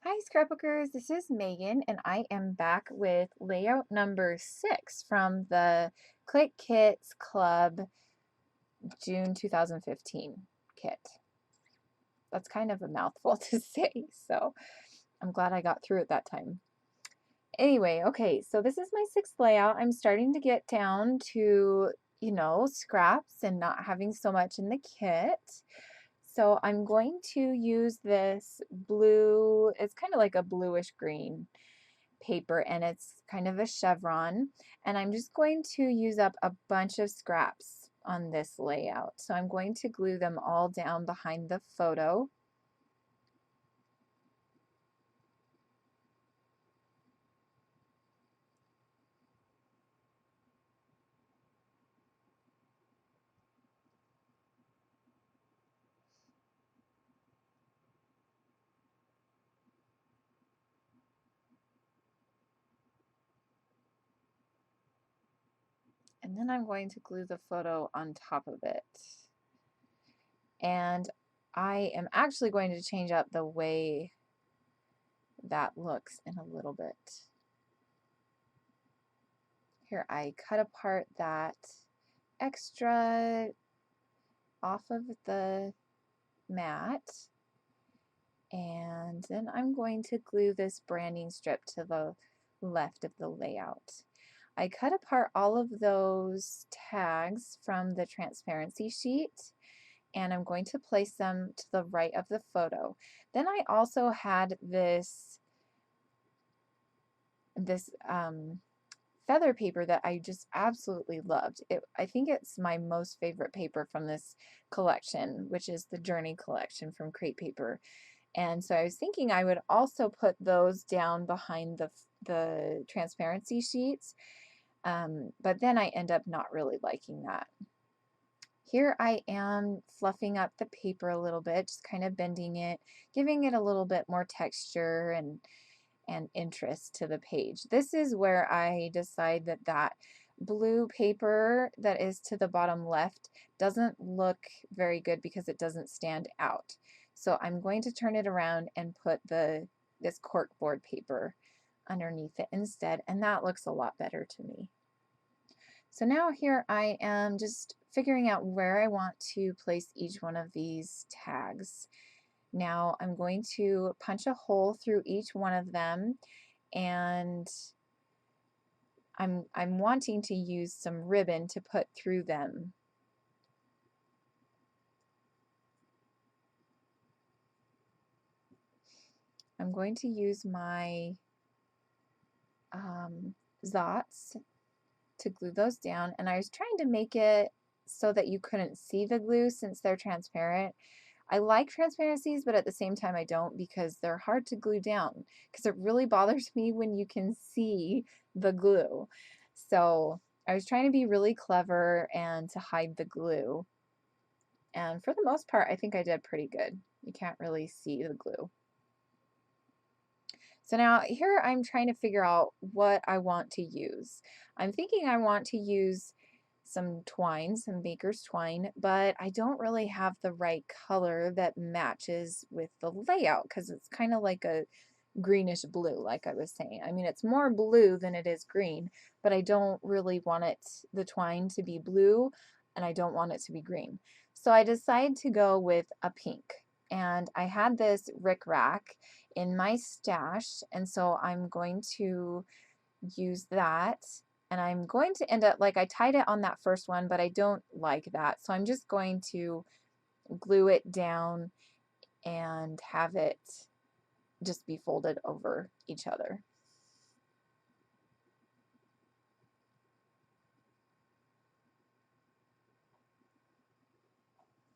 Hi scrapbookers, this is Megan and I am back with layout number 6 from the Clique Kits Club June 2015 kit. That's kind of a mouthful to say, so I'm glad I got through it that time. Anyway, okay, so this is my 6th layout. I'm starting to get down to, scraps and not having so much in the kit. So I'm going to use this blue, it's kind of like a bluish green paper and it's kind of a chevron, and I'm just going to use up a bunch of scraps on this layout. So I'm going to glue them all down behind the photo. And then I'm going to glue the photo on top of it. And I am actually going to change up the way that looks in a little bit. Here, I cut apart that extra off of the mat, and then I'm going to glue this branding strip to the left of the layout. I cut apart all of those tags from the transparency sheet, and I'm going to place them to the right of the photo. Then I also had this feather paper that I just absolutely loved. I think it's my most favorite paper from this collection, which is the Journey collection from Crate Paper. And so I was thinking I would also put those down behind the transparency sheets, but then I end up not really liking that. Here I am fluffing up the paper a little bit, just kind of bending it, giving it a little bit more texture and interest to the page. This is where I decide that that blue paper that is to the bottom left doesn't look very good because it doesn't stand out. So I'm going to turn it around and put this corkboard paper underneath it instead, and that looks a lot better to me. So now here I am just figuring out where I want to place each one of these tags. Now I'm going to punch a hole through each one of them, and I'm wanting to use some ribbon to put through them. I'm going to use my Zots to glue those down, and I was trying to make it so that you couldn't see the glue since they're transparent. I like transparencies, but at the same time I don't, because they're hard to glue down, because it really bothers me when you can see the glue. So I was trying to be really clever and to hide the glue. And for the most part, I think I did pretty good. You can't really see the glue. So now here I'm trying to figure out what I want to use. I'm thinking I want to use some twine, some baker's twine, but I don't really have the right color that matches with the layout because it's kind of like a greenish blue, like I was saying. I mean, it's more blue than it is green, but I don't really want the twine to be blue, and I don't want it to be green. So I decided to go with a pink. And I had this rickrack in my stash, and so I'm going to use that, and I'm going to end up, like, I tied it on that first one, but I don't like that, so I'm just going to glue it down and have it just be folded over each other.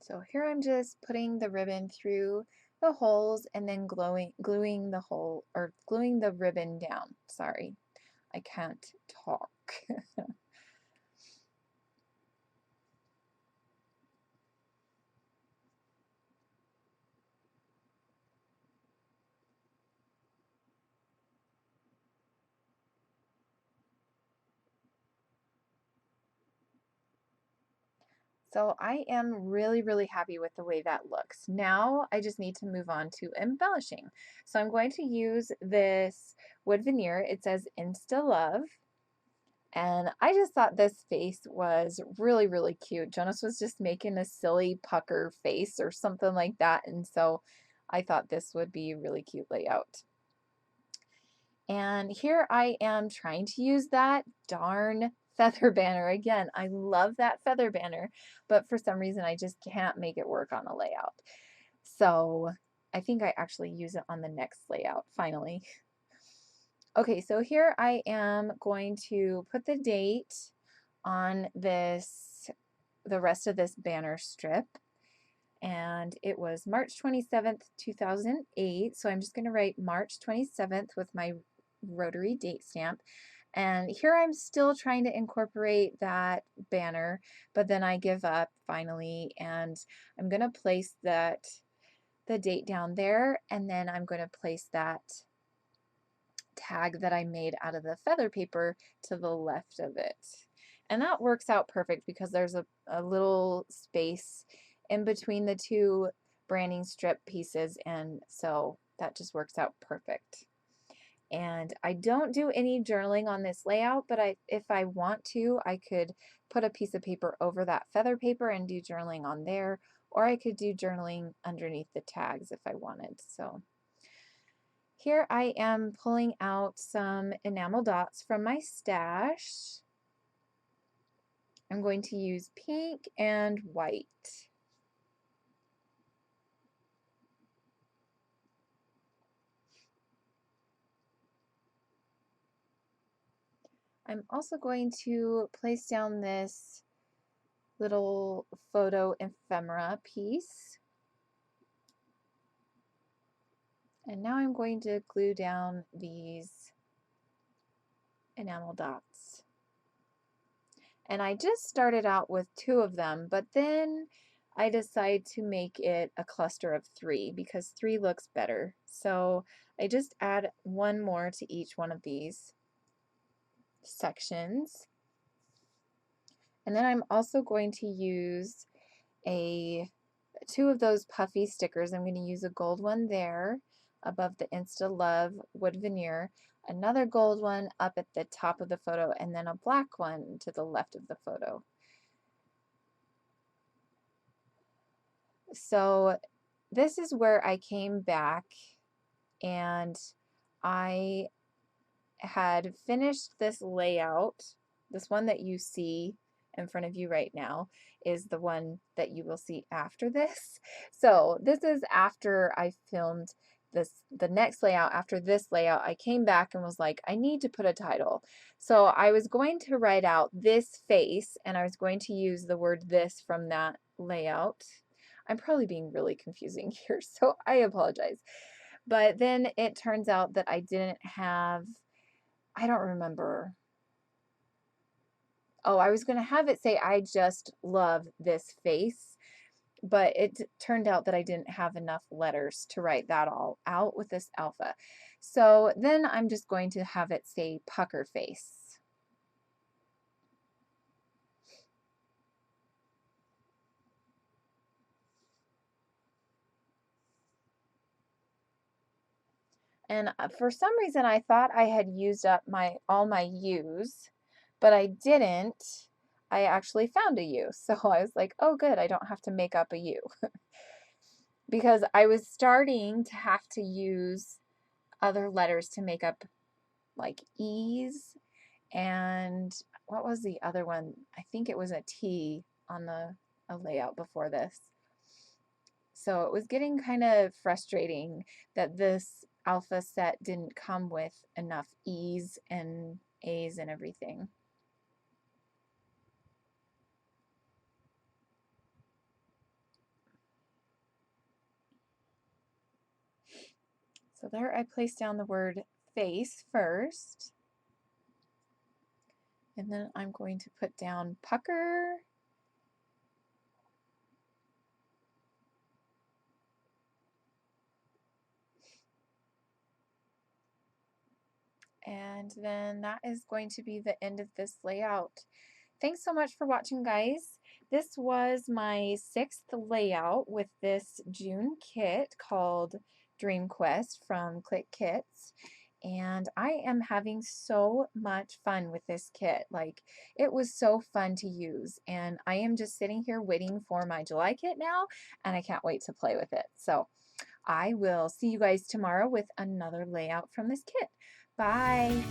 So here I'm just putting the ribbon through the holes and then gluing the hole, or gluing the ribbon down. Sorry, I can't talk. So I am really, really happy with the way that looks. Now I just need to move on to embellishing. So I'm going to use this wood veneer. It says Insta Love. And I just thought this face was really, really cute. Jonas was just making a silly pucker face or something like that. And so I thought this would be a really cute layout. And here I am trying to use that darn feather banner again. I love that feather banner, but for some reason I just can't make it work on a layout. So I think I actually use it on the next layout finally. Okay, so here I am going to put the date on this, the rest of this banner strip. And it was March 27th, 2008. So I'm just going to write March 27th with my rotary date stamp. And here I'm still trying to incorporate that banner, but then I give up finally, and I'm going to place the date down there, and then I'm going to place that tag that I made out of the feather paper to the left of it. And that works out perfect because there's a little space in between the two branding strip pieces, and so that just works out perfect. And I don't do any journaling on this layout, but if I want to, I could put a piece of paper over that feather paper and do journaling on there, or I could do journaling underneath the tags if I wanted. So here I am pulling out some enamel dots from my stash. I'm going to use pink and white. I'm also going to place down this little photo ephemera piece. And now I'm going to glue down these enamel dots. And I just started out with 2 of them, but then I decided to make it a cluster of 3 because 3 looks better. So I just add 1 more to each one of these sections. And then I'm also going to use 2 of those puffy stickers. I'm going to use a gold one there above the Insta Love wood veneer, another gold one up at the top of the photo, and then a black one to the left of the photo. So this is where I came back and I had finished this layout. This one that you see in front of you right now is the one that you will see after this. So this is after I filmed the next layout. After this layout, I came back and was like, I need to put a title. So I was going to write out this face, and I was going to use the word this from that layout. I'm probably being really confusing here, so I apologize. But then it turns out that I didn't have, I don't remember. Oh, I was going to have it say, I just love this face, but it turned out that I didn't have enough letters to write that all out with this alpha. So then I'm just going to have it say pucker face. And for some reason I thought I had used up all my U's, but I didn't. I actually found a U. So I was like, oh good, I don't have to make up a U. Because I was starting to have to use other letters to make up like E's, and what was the other one? I think it was a T on a layout before this. So it was getting kind of frustrating that this alpha set didn't come with enough E's and A's and everything. So there I placed down the word face first. And then I'm going to put down pucker. And then that is going to be the end of this layout. Thanks so much for watching, guys. This was my 6th layout with this June kit called Dream Quest from Clique Kits. And I am having so much fun with this kit. Like, it was so fun to use. And I am just sitting here waiting for my July kit now, and I can't wait to play with it. So I will see you guys tomorrow with another layout from this kit. Bye.